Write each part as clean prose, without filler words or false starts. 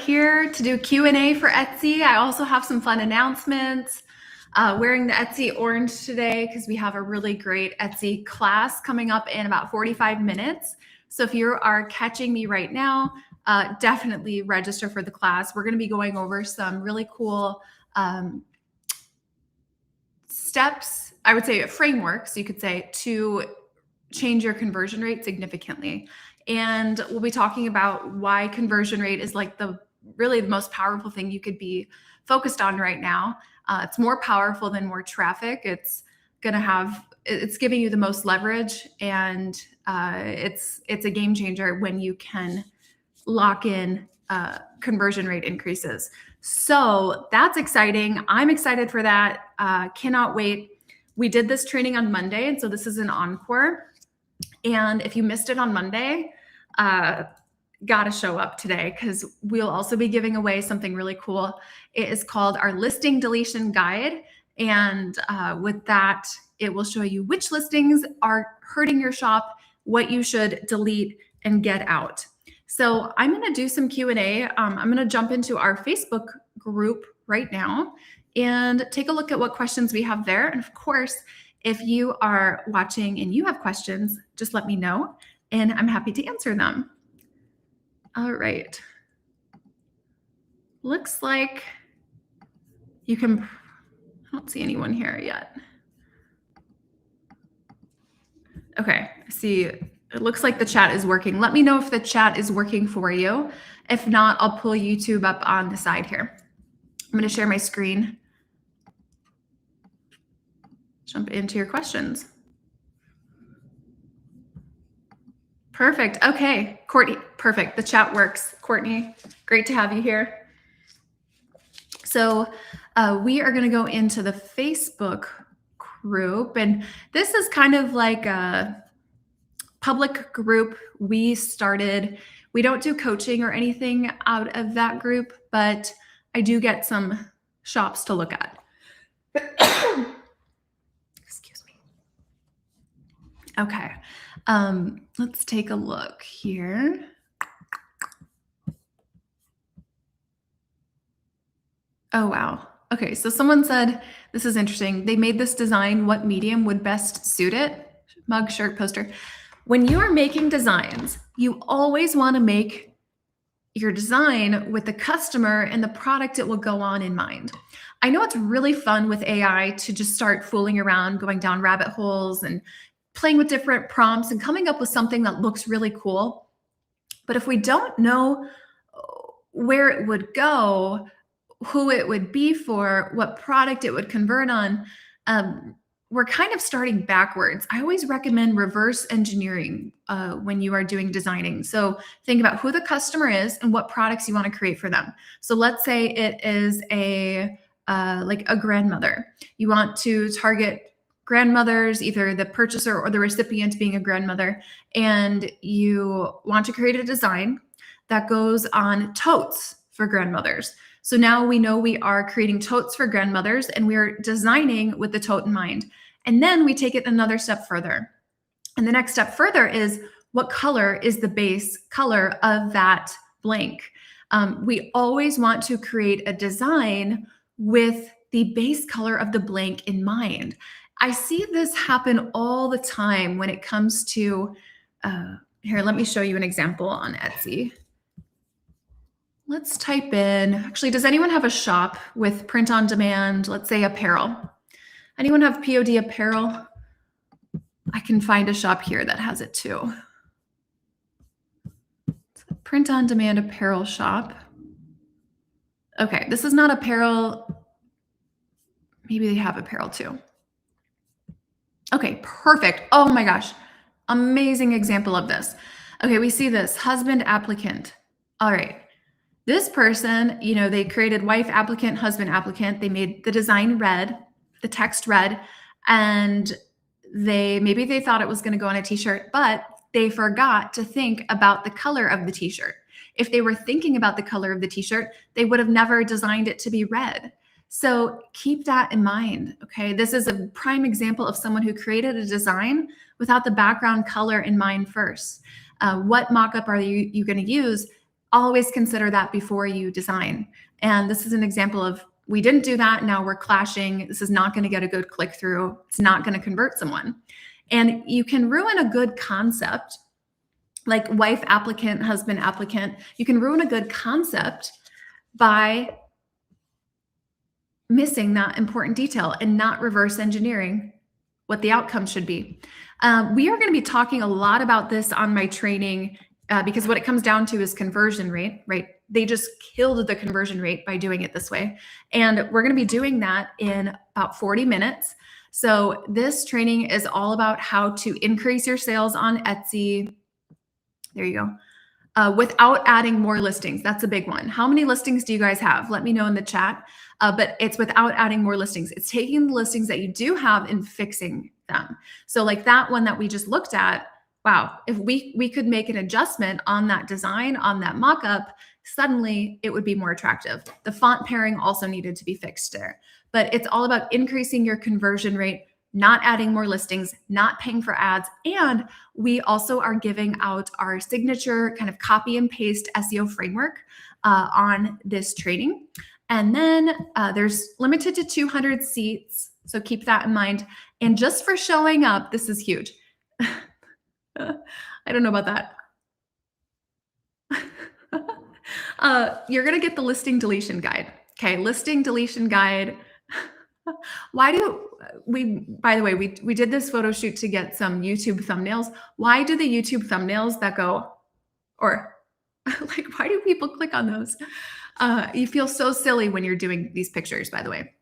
here to do Q&A for Etsy. I also have some fun announcements. Wearing the Etsy orange today because we have a really great Etsy class coming up in about 45 minutes. So if you are catching me right now, definitely register for the class. We're going to be going over some really cool steps, I would say frameworks, you could say, to change your conversion rate significantly. And we'll be talking about why conversion rate is like really the most powerful thing you could be focused on right now. It's more powerful than more traffic. It's giving you the most leverage, and it's a game changer when you can lock in conversion rate increases. So that's exciting. I'm excited for that. Cannot wait. We did this training on Monday, and so this is an encore. And if you missed it on Monday, gotta show up today because we'll also be giving away something really cool. It is called our listing deletion guide. And with that, it will show you which listings are hurting your shop, what you should delete and get out. So I'm going to do some Q&A. I'm going to jump into our Facebook group right now and take a look at what questions we have there. And of course, if you are watching and you have questions, just let me know and I'm happy to answer them. All right. Looks like you can, I don't see anyone here yet. Okay, I see. It looks like the chat is working. Let me know if the chat is working for you. If not, I'll pull YouTube up on the side here. I'm going to share my screen. Jump into your questions. Perfect. Okay, Courtney, perfect. The chat works. Courtney, great to have you here. So we are going to go into the Facebook group, and this is kind of like a public group we started. We don't do coaching or anything out of that group, but I do get some shops to look at. Excuse me. Okay, let's take a look here. Oh, wow. Okay, so someone said, this is interesting. They made this design. What medium would best suit it? Mug, shirt, poster. When you are making designs, you always want to make your design with the customer and the product it will go on in mind. I know it's really fun with AI to just start fooling around, going down rabbit holes and playing with different prompts and coming up with something that looks really cool. But if we don't know where it would go, who it would be for, what product it would convert on, we're kind of starting backwards. I always recommend reverse engineering when you are doing designing. So think about who the customer is and what products you want to create for them. So let's say it is like a grandmother. You want to target grandmothers, either the purchaser or the recipient being a grandmother, and you want to create a design that goes on totes for grandmothers. So now we know we are creating totes for grandmothers and we're designing with the tote in mind. And then we take it another step further. And the next step further is what color is the base color of that blank? We always want to create a design with the base color of the blank in mind. I see this happen all the time when it comes to, here, let me show you an example on Etsy. Let's type in, actually, does anyone have a shop with print on demand, let's say apparel? Anyone have POD apparel? I can find a shop here that has it too. It's a print on demand apparel shop. Okay, this is not apparel. Maybe they have apparel too. Okay, perfect. Oh my gosh, amazing example of this. Okay, we see this, husband applicant. All right. This person, they created wife applicant, husband applicant. They made the design red, the text red, and maybe they thought it was going to go on a t-shirt, but they forgot to think about the color of the t-shirt. If they were thinking about the color of the t-shirt, they would have never designed it to be red. So keep that in mind, okay? This is a prime example of someone who created a design without the background color in mind first. What mockup are you going to use? always consider that before you design. And this is an example of, we didn't do that, now we're clashing. This is not going to get a good click through. It's not going to convert someone. And you can ruin a good concept, like wife applicant, husband applicant. You can ruin a good concept by missing that important detail and not reverse engineering what the outcome should be. We are going to be talking a lot about this on my training because what it comes down to is conversion rate, right? They just killed the conversion rate by doing it this way. And we're going to be doing that in about 40 minutes. So this training is all about how to increase your sales on Etsy. There you go. Without adding more listings. That's a big one. How many listings do you guys have? Let me know in the chat. But it's without adding more listings. It's taking the listings that you do have and fixing them. So like that one that we just looked at, wow, if we could make an adjustment on that design, on that mockup, suddenly it would be more attractive. The font pairing also needed to be fixed there. But it's all about increasing your conversion rate, not adding more listings, not paying for ads. And we also are giving out our signature kind of copy and paste SEO framework on this training. And then there's limited to 200 seats. So keep that in mind. And just for showing up, this is huge. I don't know about that. You're going to get the listing deletion guide. Okay, listing deletion guide. Why do we, by the way, we did this photo shoot to get some YouTube thumbnails. Why do the YouTube thumbnails that go, or like, why do people click on those? You feel so silly when you're doing these pictures, by the way.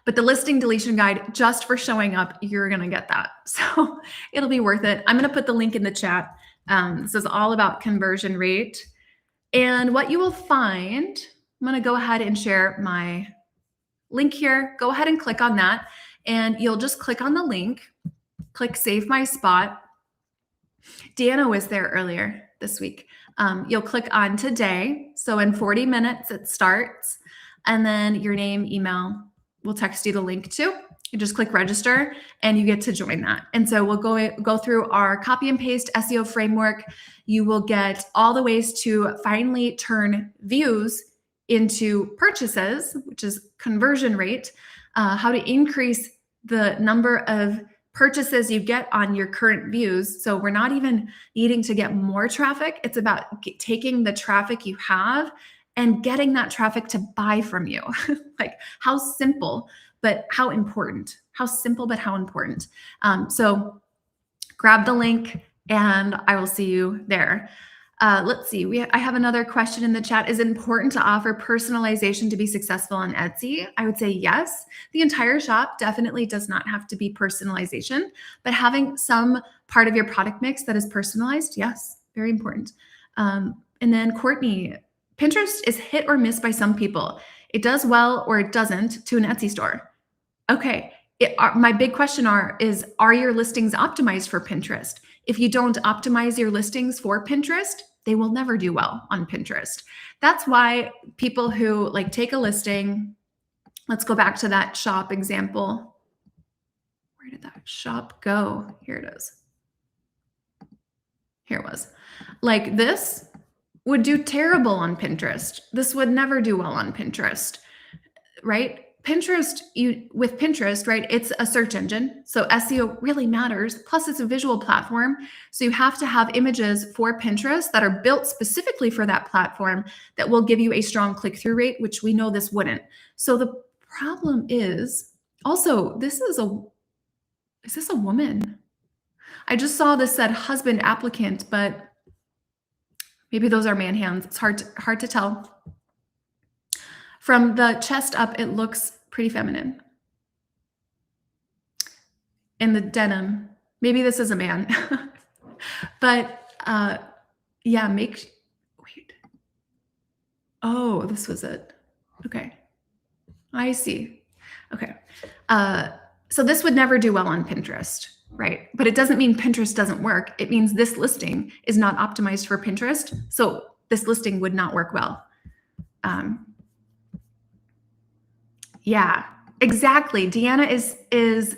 But the listing deletion guide, just for showing up, you're going to get that. So it'll be worth it. I'm going to put the link in the chat. This is all about conversion rate. And what you will find, I'm going to go ahead and share my link here. Go ahead and click on that. And you'll just click on the link, click Save My Spot. Deanna was there earlier this week. You'll click on today. So in 40 minutes, it starts. And then your name, email, we'll text you the link to. You just click register and you get to join that. And so we'll go through our copy and paste SEO framework. You will get all the ways to finally turn views into purchases, which is conversion rate, how to increase the number of purchases you get on your current views. So we're not even needing to get more traffic. It's about taking the traffic you have and getting that traffic to buy from you. Like how simple, but how important. How simple, but how important. So grab the link and I will see you there. Let's see. I have another question in the chat. Is it important to offer personalization to be successful on Etsy? I would say yes. The entire shop definitely does not have to be personalization, but having some part of your product mix that is personalized, yes, very important. And then Courtney, Pinterest is hit or miss by some people. It does well or it doesn't to an Etsy store. Okay. My big question is, are your listings optimized for Pinterest? If you don't optimize your listings for Pinterest, they will never do well on Pinterest. That's why people who like take a listing, let's go back to that shop example. Where did that shop go? Here it is. Here it was. Like this would do terrible on Pinterest. This would never do well on Pinterest, right? With Pinterest, right? It's a search engine. So SEO really matters. Plus it's a visual platform. So you have to have images for Pinterest that are built specifically for that platform that will give you a strong click-through rate, which we know this wouldn't. So the problem is also, is this a woman? I just saw this said husband applicant, but maybe those are man hands. It's hard to tell. From the chest up, it looks pretty feminine. In the denim, maybe this is a man. But yeah, wait. Oh, this was it. Okay, I see. Okay, so this would never do well on Pinterest, right? But it doesn't mean Pinterest doesn't work. It means this listing is not optimized for Pinterest. So this listing would not work well. Yeah, exactly. Deanna is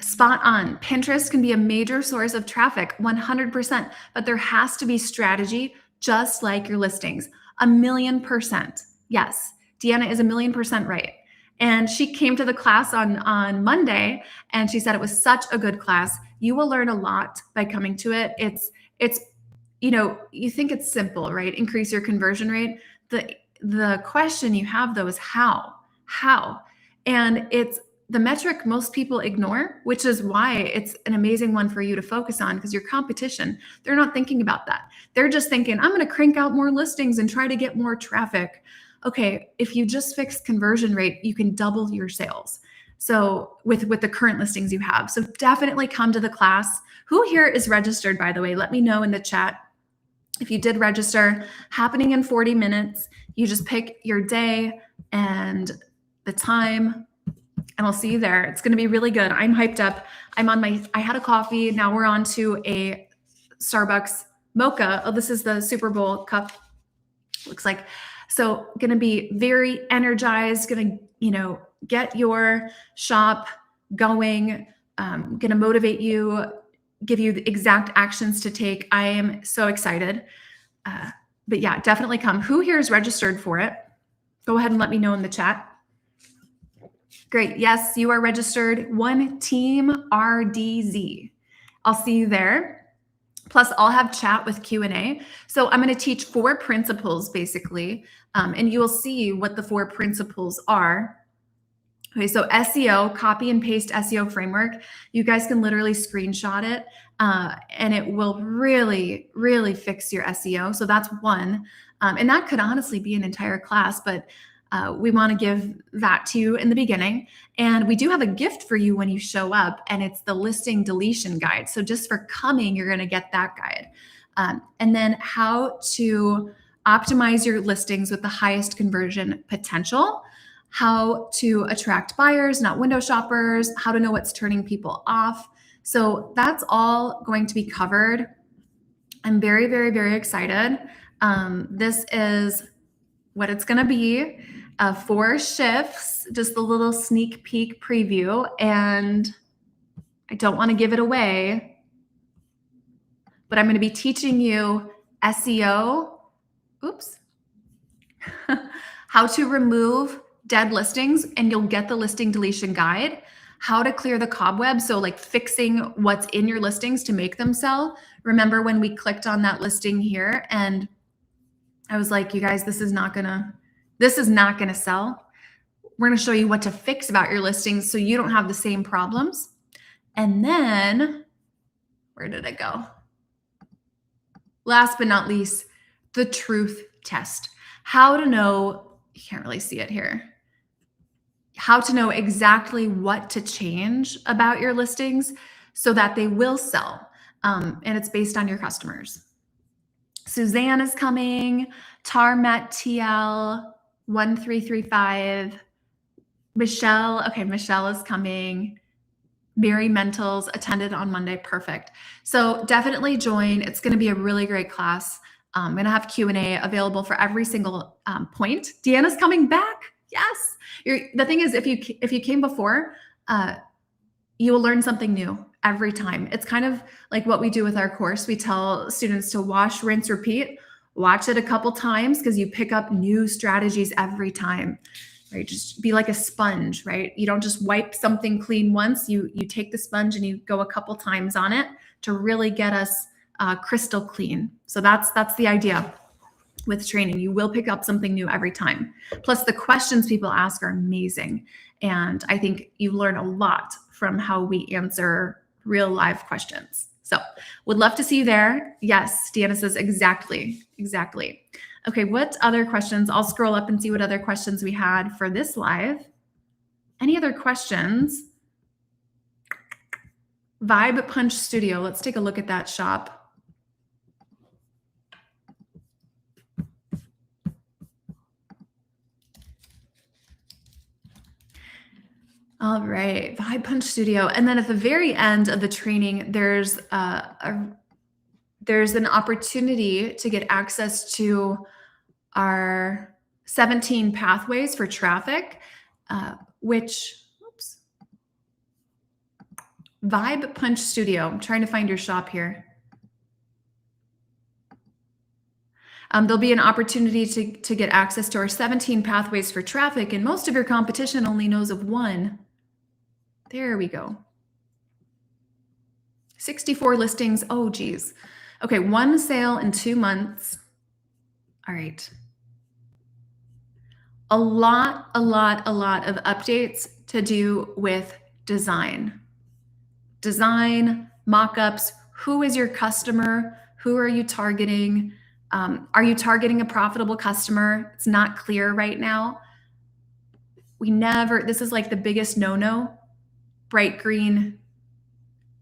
spot on. Pinterest can be a major source of traffic, 100%, but there has to be strategy just like your listings. 1,000,000%. Yes, Deanna is 1,000,000% right. And she came to the class on Monday, and she said it was such a good class. You will learn a lot by coming to it. It's you think it's simple, right? Increase your conversion rate. The question you have though is how? How? And it's the metric most people ignore, which is why it's an amazing one for you to focus on, because your competition, they're not thinking about that. They're just thinking, I'm going to crank out more listings and try to get more traffic. Okay, if you just fix conversion rate, you can double your sales. So with the current listings you have. So definitely come to the class. Who here is registered, by the way? Let me know in the chat if you did register. Happening in 40 minutes. You just pick your day and the time, and I'll see you there. It's going to be really good. I'm hyped up. I had a coffee. Now we're on to a Starbucks mocha. Oh, this is the Super Bowl cup. Looks like. So going to be very energized, going to, get your shop going, going to motivate you, give you the exact actions to take. I am so excited. But yeah, definitely come. Who here is registered for it? Go ahead and let me know in the chat. Great. Yes, you are registered. One Team RDZ. I'll see you there. Plus, I'll have chat with Q&A. So I'm going to teach 4 principles, basically, and you will see what the 4 principles are. Okay, so SEO, copy and paste SEO framework. You guys can literally screenshot it, and it will really, really fix your SEO. So that's one. And that could honestly be an entire class, but we want to give that to you in the beginning. And we do have a gift for you when you show up, and it's the listing deletion guide. So just for coming, you're going to get that guide. And then how to optimize your listings with the highest conversion potential, how to attract buyers, not window shoppers, how to know what's turning people off. So that's all going to be covered. I'm very, very, very excited. This is what it's going to be. 4 shifts, just a little sneak peek preview. And I don't want to give it away, but I'm going to be teaching you SEO. Oops. How to remove dead listings, and you'll get the listing deletion guide. How to clear the cobwebs, so like fixing what's in your listings to make them sell. Remember when we clicked on that listing here and I was like, you guys, this is not gonna sell. We're gonna show you what to fix about your listings so you don't have the same problems. And then, where did it go? Last but not least, the truth test. How to know, you can't really see it here, how to know exactly what to change about your listings so that they will sell. And it's based on your customers. Suzanne is coming, Tarmet TL 1335, Michelle. Okay, Michelle is coming. Mary Mentals attended on Monday. Perfect. So definitely join. It's going to be a really great class. I'm going to have Q&A available for every single point. Deanna's coming back. Yes. The thing is, if you came before, you will learn something new every time. It's kind of like what we do with our course. We tell students to wash, rinse, repeat. Watch it a couple times because you pick up new strategies every time. Right? Just be like a sponge, right? You don't just wipe something clean once. You take the sponge and you go a couple times on it to really get us crystal clean. So that's the idea with training. You will pick up something new every time. Plus the questions people ask are amazing. And I think you learn a lot from how we answer real live questions. So would love to see you there. Yes, Deanna says exactly. Okay, what other questions? I'll scroll up and see what other questions we had for this live. Any other questions? Vibe Punch Studio. Let's take a look at that shop. All right, Vibe Punch Studio. And then at the very end of the training, there's an opportunity to get access to our 17 pathways for traffic, Vibe Punch Studio. I'm trying to find your shop here. There'll be an opportunity to get access to our 17 pathways for traffic, and most of your competition only knows of one. There we go. 64 listings. Oh, geez. Okay, 1 sale in 2 months. All right. A lot of updates to do with design. Design, mockups. Who is your customer? Who are you targeting? Are you targeting a profitable customer? It's not clear right now. This is like the biggest no-no. Bright green.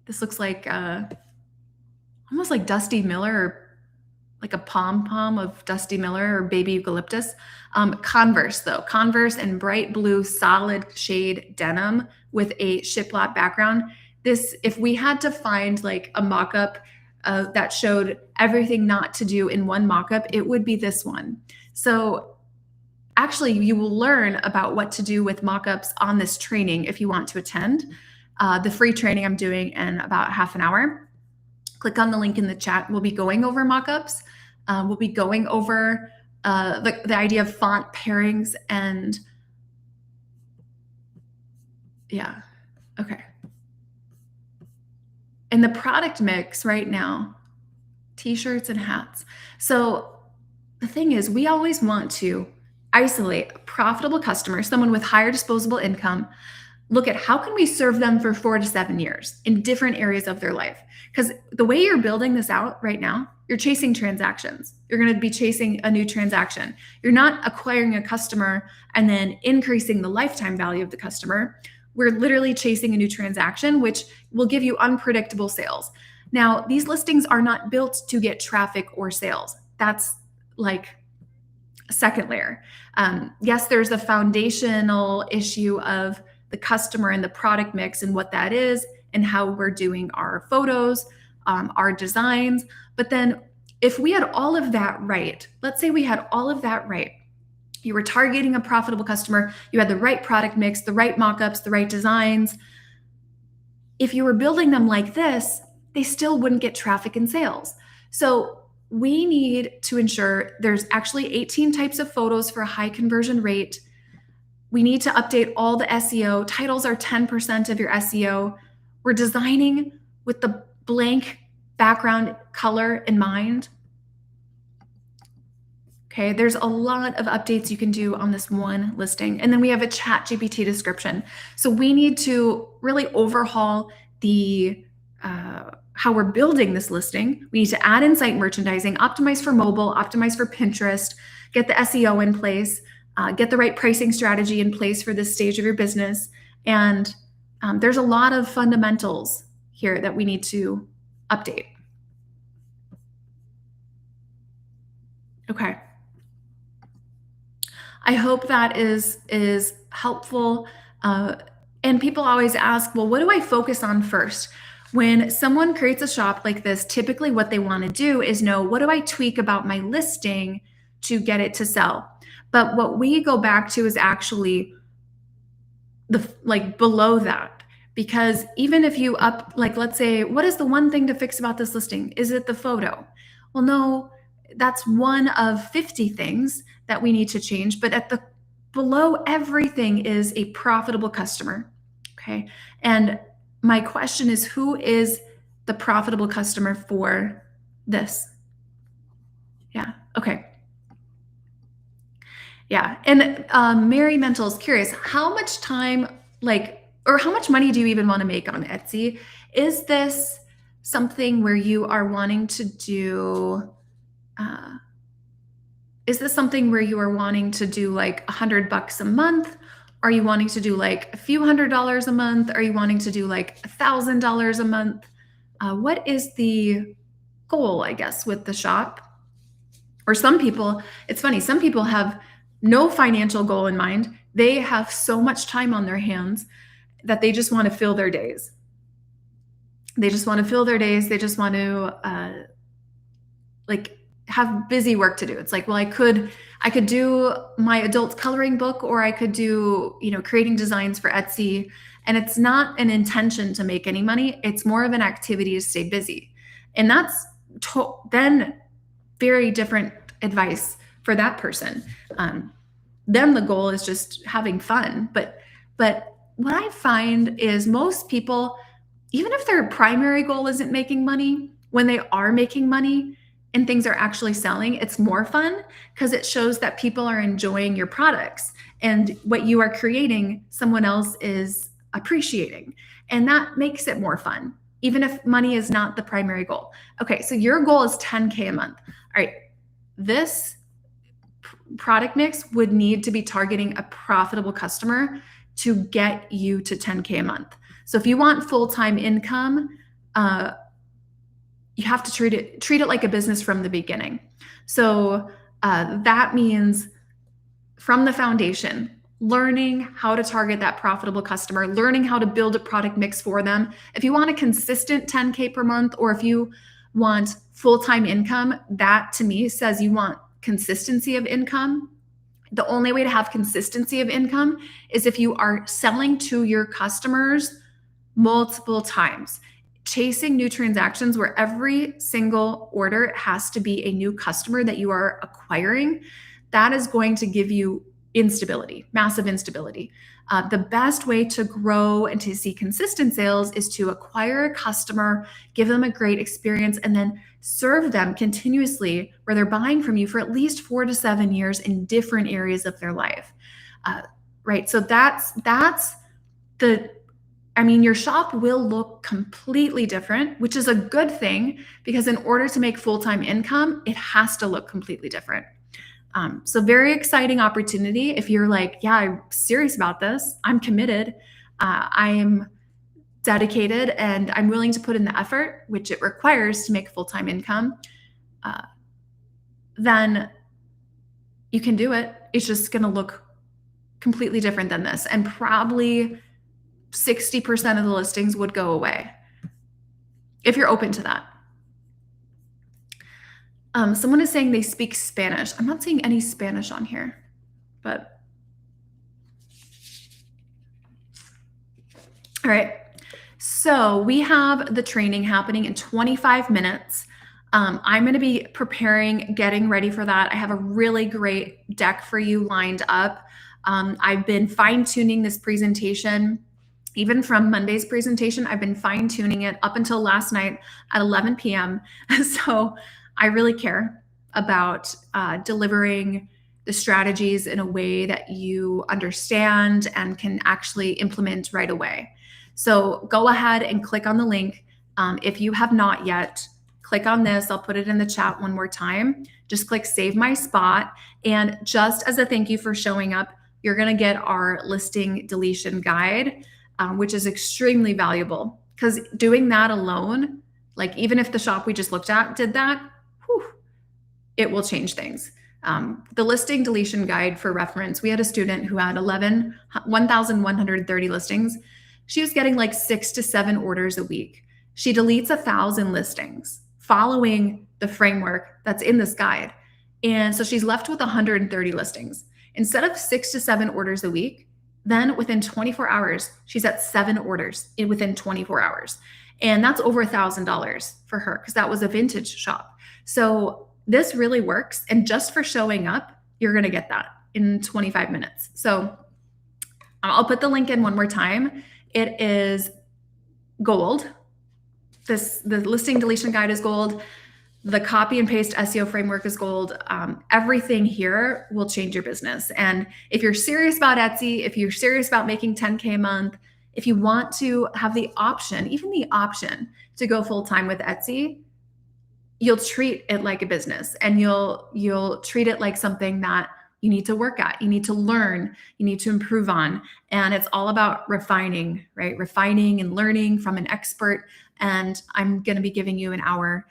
This looks like almost like Dusty Miller, or like a pom-pom of Dusty Miller or baby eucalyptus. Converse though, Converse and bright blue solid shade denim with a shiplap background. This, if we had to find like a mock-up that showed everything not to do in one mock-up, it would be this one. So actually you will learn about what to do with mock-ups on this training if you want to attend. The free training I'm doing in about half an hour. Click on the link in the chat. We'll be going over mockups. We'll be going over the idea of font pairings and yeah, okay. And the product mix right now, t-shirts and hats. So the thing is, we always want to isolate a profitable customer, someone with higher disposable income. Look at how can we serve them for 4 to 7 years in different areas of their life. Because the way you're building this out right now, you're chasing transactions. You're going to be chasing a new transaction. You're not acquiring a customer and then increasing the lifetime value of the customer. We're literally chasing a new transaction, which will give you unpredictable sales. Now, these listings are not built to get traffic or sales. That's like a second layer. Yes, there's a foundational issue of the customer and the product mix and what that is and how we're doing our photos, our designs. But then if we had all of that right, let's say we had all of that right, you were targeting a profitable customer, you had the right product mix, the right mockups, the right designs. If you were building them like this, they still wouldn't get traffic and sales. So we need to ensure there's actually 18 types of photos for a high conversion rate. We need to update all the SEO. Titles are 10% of your SEO. We're designing with the blank background color in mind. Okay, there's a lot of updates you can do on this one listing. And then we have a ChatGPT description. So we need to really overhaul the how we're building this listing. We need to add in-site merchandising, optimize for mobile, optimize for Pinterest, get the SEO in place, get the right pricing strategy in place for this stage of your business. And there's a lot of fundamentals here that we need to update. Okay. I hope that is helpful. And people always ask, well, what do I focus on first? When someone creates a shop like this, typically what they want to do is know, what do I tweak about my listing to get it to sell? But what we go back to is actually below that. Because even if you let's say, what is the one thing to fix about this listing? Is it the photo? Well, no, that's one of 50 things that we need to change. But below everything is a profitable customer. Okay. And my question is, who is the profitable customer for this? Yeah. Okay. Yeah. And Mary Mental is curious, how much time, or how much money do you even want to make on Etsy? Is this something where you are wanting to do, is this something where you are wanting to do like $100 a month? Are you wanting to do like a few $100s a month? Are you wanting to do like $1,000 a month? What is the goal, I guess, with the shop? Or some people, it's funny, some people have no financial goal in mind. They have so much time on their hands that they just want to fill their days. They just want to fill their days. They just want to have busy work to do. It's like, well, I could do my adult coloring book, or I could do, creating designs for Etsy. And it's not an intention to make any money. It's more of an activity to stay busy. And that's then very different advice for that person. Then the goal is just having fun. But what I find is most people, even if their primary goal isn't making money, when they are making money and things are actually selling, it's more fun because it shows that people are enjoying your products and what you are creating, someone else is appreciating. And that makes it more fun, even if money is not the primary goal. Okay, so your goal is 10K a month. All right, this product mix would need to be targeting a profitable customer to get you to 10K a month. So if you want full-time income, you have to treat it like a business from the beginning. So that means from the foundation, learning how to target that profitable customer, learning how to build a product mix for them. If you want a consistent 10K per month, or if you want full-time income, that to me says you want consistency of income. The only way to have consistency of income is if you are selling to your customers multiple times, chasing new transactions where every single order has to be a new customer that you are acquiring. That is going to give you instability, massive instability. The best way to grow and to see consistent sales is to acquire a customer, give them a great experience, and then serve them continuously where they're buying from you for at least 4 to 7 years in different areas of their life. Right? So that's your shop will look completely different, which is a good thing because in order to make full-time income, it has to look completely different. So very exciting opportunity. If you're like, yeah, I'm serious about this, I'm committed, I am dedicated, and I'm willing to put in the effort, which it requires to make full-time income, then you can do it. It's just going to look completely different than this. And probably 60% of the listings would go away if you're open to that. Someone is saying they speak Spanish. I'm not seeing any Spanish on here, but all right. So we have the training happening in 25 minutes. I'm going to be preparing, getting ready for that. I have a really great deck for you lined up. I've been fine-tuning this presentation. Even from Monday's presentation, I've been fine-tuning it up until last night at 11 p.m. So I really care about delivering the strategies in a way that you understand and can actually implement right away. So go ahead and click on the link. If you have not yet, click on this. I'll put it in the chat one more time. Just click Save My Spot. And just as a thank you for showing up, you're going to get our listing deletion guide, which is extremely valuable, because doing that alone, like even if the shop we just looked at did that, it will change things. The listing deletion guide, for reference, we had a student who had 1,130 listings. She was getting like 6 to 7 orders a week. She deletes 1,000 listings following the framework that's in this guide. And so she's left with 130 listings. Instead of 6 to 7 orders a week, then within 24 hours, she's at 7 orders within 24 hours. And that's over $1,000 for her because that was a vintage shop. So this really works. And just for showing up, you're going to get that in 25 minutes. So I'll put the link in one more time. It is gold. The listing deletion guide is gold. The copy and paste SEO framework is gold. Everything here will change your business. And if you're serious about Etsy, if you're serious about making 10K a month, if you want to have the option, even the option to go full-time with Etsy, you'll treat it like a business, and you'll treat it like something that you need to work at, you need to learn, you need to improve on. And it's all about refining, right? Refining and learning from an expert. And I'm going to be giving you an hour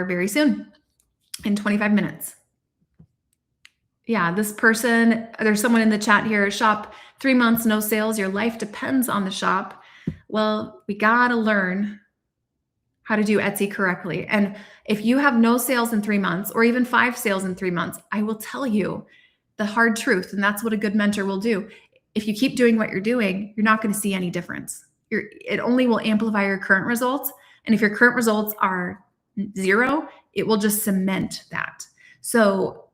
very soon, in 25 minutes. Yeah, this person, there's someone in the chat here, shop 3 months, no sales, your life depends on the shop. Well, we gotta learn how to do Etsy correctly. And if you have no sales in 3 months, or even 5 sales in 3 months, I will tell you the hard truth. And that's what a good mentor will do. If you keep doing what you're doing, you're not going to see any difference. It only will amplify your current results. And if your current results are 0, it will just cement that. So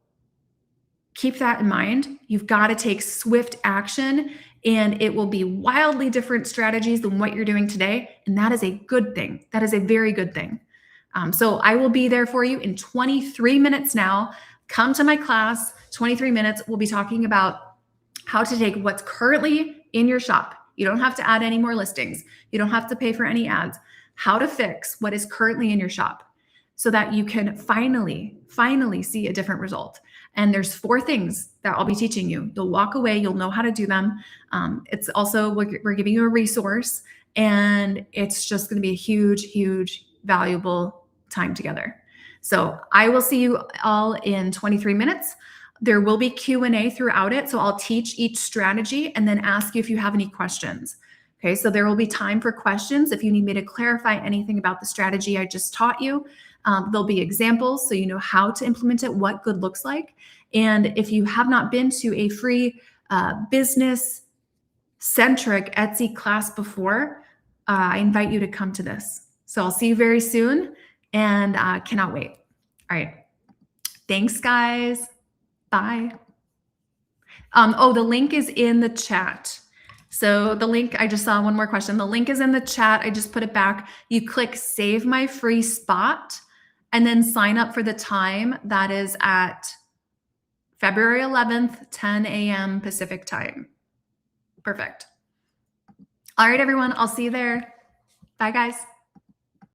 keep that in mind. You've got to take swift action, and it will be wildly different strategies than what you're doing today. And that is a good thing. That is a very good thing. So I will be there for you in 23 minutes now. Come to my class, 23 minutes. We'll be talking about how to take what's currently in your shop. You don't have to add any more listings. You don't have to pay for any ads. How to fix what is currently in your shop so that you can finally see a different result. And there's 4 things that I'll be teaching you. You'll walk away, you'll know how to do them. It's also, we're giving you a resource, and it's just going to be a huge, valuable time together. So I will see you all in 23 minutes. There will be Q&A throughout it. So I'll teach each strategy and then ask you if you have any questions. Okay, so there will be time for questions if you need me to clarify anything about the strategy I just taught you. There'll be examples so you know how to implement it, what good looks like. And if you have not been to a free business-centric Etsy class before, I invite you to come to this. So I'll see you very soon, and cannot wait. All right. Thanks, guys. Bye. Oh, the link is in the chat. So the link, I just saw one more question. The link is in the chat. I just put it back. You click save my free spot and then sign up for the time. That is at February 11th, 10 a.m. Pacific time. Perfect. All right, everyone. I'll see you there. Bye, guys.